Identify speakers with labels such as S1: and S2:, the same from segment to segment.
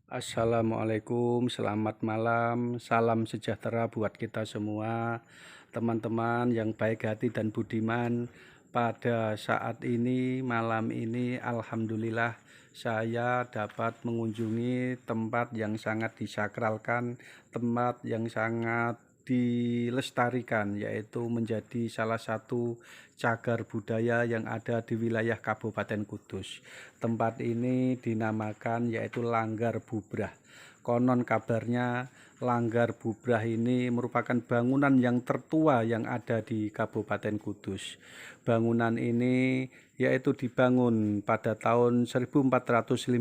S1: Assalamualaikum, selamat malam, salam sejahtera buat kita semua, teman-teman yang baik hati dan budiman. Pada saat ini, malam ini, alhamdulillah, saya dapat mengunjungi tempat yang sangat disakralkan, tempat yang sangat dilestarikan, yaitu menjadi salah satu cagar budaya yang ada di wilayah Kabupaten Kudus. Tempat ini dinamakan yaitu Langgar Bubrah. Konon kabarnya Langgar Bubrah ini merupakan bangunan yang tertua yang ada di Kabupaten Kudus. Bangunan ini yaitu dibangun pada tahun 1456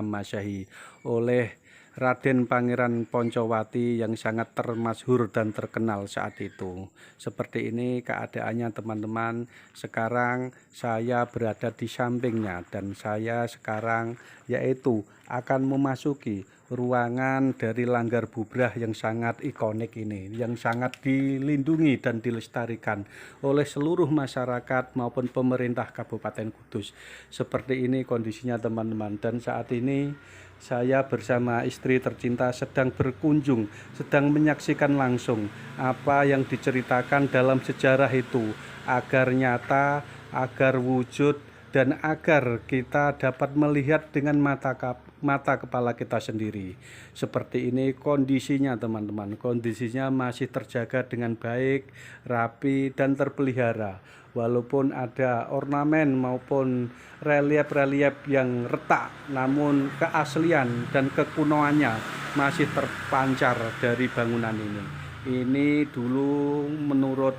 S1: Masehi oleh Raden Pangeran Poncowati yang sangat termasyhur dan terkenal saat itu. Seperti ini keadaannya teman-teman. Sekarang saya berada di sampingnya dan saya sekarang yaitu akan memasuki ruangan dari Langgar Bubrah yang sangat ikonik ini, yang sangat dilindungi dan dilestarikan oleh seluruh masyarakat maupun pemerintah Kabupaten Kudus. Seperti ini kondisinya teman-teman, dan saat ini saya bersama istri tercinta sedang berkunjung, sedang menyaksikan langsung apa yang diceritakan dalam sejarah itu, agar nyata, agar wujud, dan agar kita dapat melihat dengan mata kepala kita sendiri. Seperti ini kondisinya teman-teman, kondisinya masih terjaga dengan baik, rapi, dan terpelihara. Walaupun ada ornamen maupun relief-relief yang retak, namun keaslian dan kekunoannya masih terpancar dari bangunan ini. Ini dulu menurut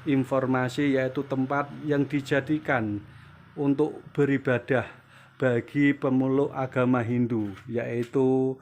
S1: informasi yaitu tempat yang dijadikan untuk beribadah bagi pemeluk agama Hindu, yaitu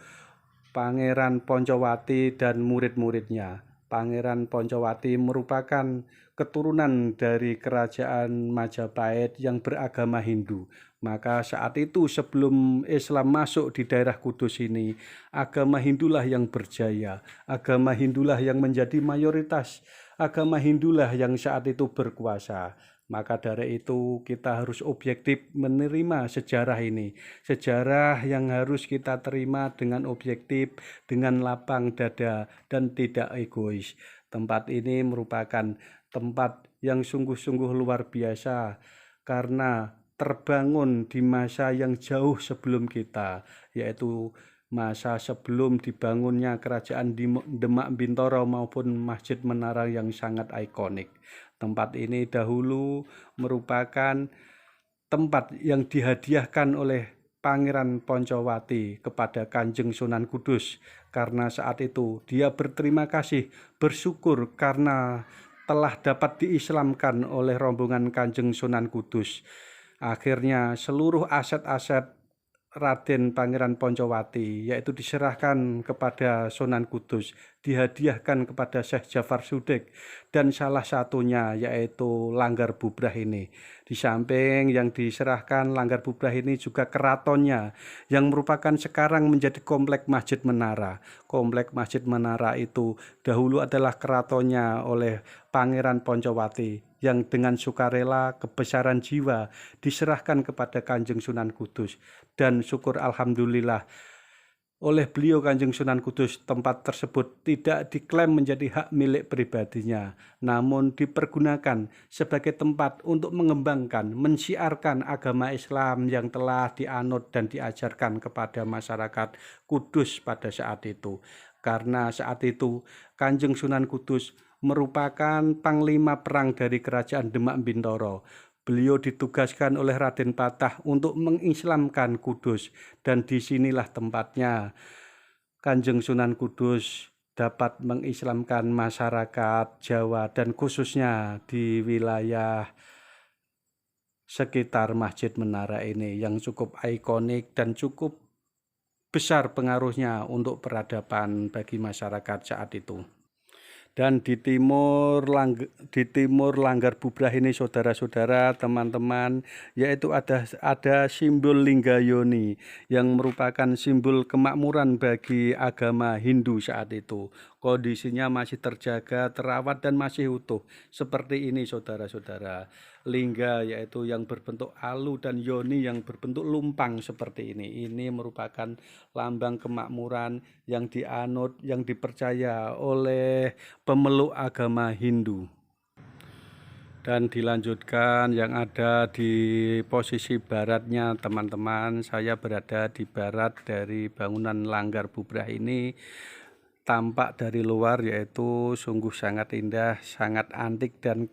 S1: Pangeran Poncowati dan murid-muridnya. Pangeran Poncowati merupakan keturunan dari kerajaan Majapahit yang beragama Hindu. Maka saat itu sebelum Islam masuk di daerah Kudus ini, agama Hindulah yang berjaya, agama Hindulah yang menjadi mayoritas, agama Hindulah yang saat itu berkuasa. Maka dari itu kita harus objektif menerima sejarah ini. Sejarah yang harus kita terima dengan objektif, dengan lapang dada, dan tidak egois. Tempat ini merupakan tempat yang sungguh-sungguh luar biasa karena terbangun di masa yang jauh sebelum kita, yaitu masa sebelum dibangunnya kerajaan di Demak Bintoro maupun Masjid Menara yang sangat ikonik. Tempat ini dahulu merupakan tempat yang dihadiahkan oleh Pangeran Poncowati kepada Kanjeng Sunan Kudus, karena saat itu dia berterima kasih, bersyukur karena telah dapat diislamkan oleh rombongan Kanjeng Sunan Kudus. Akhirnya seluruh aset-aset Raden Pangeran Poncowati yaitu diserahkan kepada Sunan Kudus, dihadiahkan kepada Syekh Jafar Sudek, dan salah satunya yaitu Langgar Bubrah ini. Di samping yang diserahkan Langgar Bubrah ini juga keratonnya yang merupakan sekarang menjadi Komplek Masjid Menara. Komplek Masjid Menara itu dahulu adalah keratonnya oleh Pangeran Poncowati yang dengan sukarela kebesaran jiwa diserahkan kepada Kanjeng Sunan Kudus. Dan syukur alhamdulillah oleh beliau Kanjeng Sunan Kudus, tempat tersebut tidak diklaim menjadi hak milik pribadinya, namun dipergunakan sebagai tempat untuk mengembangkan, mensiarkan agama Islam yang telah dianut dan diajarkan kepada masyarakat Kudus pada saat itu. Karena saat itu Kanjeng Sunan Kudus merupakan panglima perang dari kerajaan Demak Bintoro. Beliau ditugaskan oleh Raden Patah untuk mengislamkan Kudus, dan disinilah tempatnya Kanjeng Sunan Kudus dapat mengislamkan masyarakat Jawa dan khususnya di wilayah sekitar Masjid Menara ini yang cukup ikonik dan cukup besar pengaruhnya untuk peradaban bagi masyarakat saat itu. Dan di timur Langgar Bubrah ini saudara-saudara, teman-teman, yaitu ada simbol Linggayoni yang merupakan simbol kemakmuran bagi agama Hindu saat itu. Kondisinya masih terjaga, terawat, dan masih utuh. Seperti ini saudara-saudara. lingga yaitu yang berbentuk alu dan yoni yang berbentuk lumpang seperti ini. Ini merupakan lambang kemakmuran yang dianut, yang dipercaya oleh pemeluk agama Hindu. Dan dilanjutkan yang ada di posisi baratnya teman-teman, saya berada di barat dari bangunan Langgar Bubrah ini. Tampak dari luar yaitu sungguh sangat indah, sangat antik dan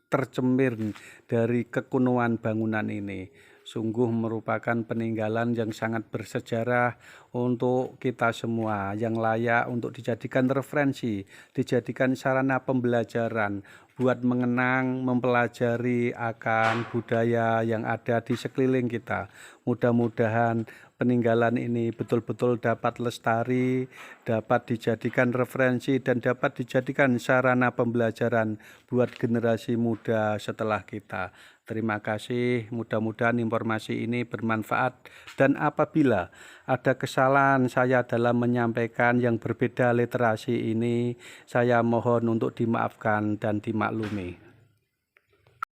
S1: tercemir dari kekunuan bangunan ini. Sungguh merupakan peninggalan yang sangat bersejarah untuk kita semua, yang layak untuk dijadikan referensi, dijadikan sarana pembelajaran buat mengenang, mempelajari akan budaya yang ada di sekeliling kita. Mudah-mudahan peninggalan ini betul-betul dapat lestari, dapat dijadikan referensi, dan dapat dijadikan sarana pembelajaran buat generasi muda setelah kita. Terima kasih, mudah-mudahan informasi ini bermanfaat, dan apabila ada kesalahan saya dalam menyampaikan yang berbeda literasi ini, saya mohon untuk dimaafkan dan dimaklumi.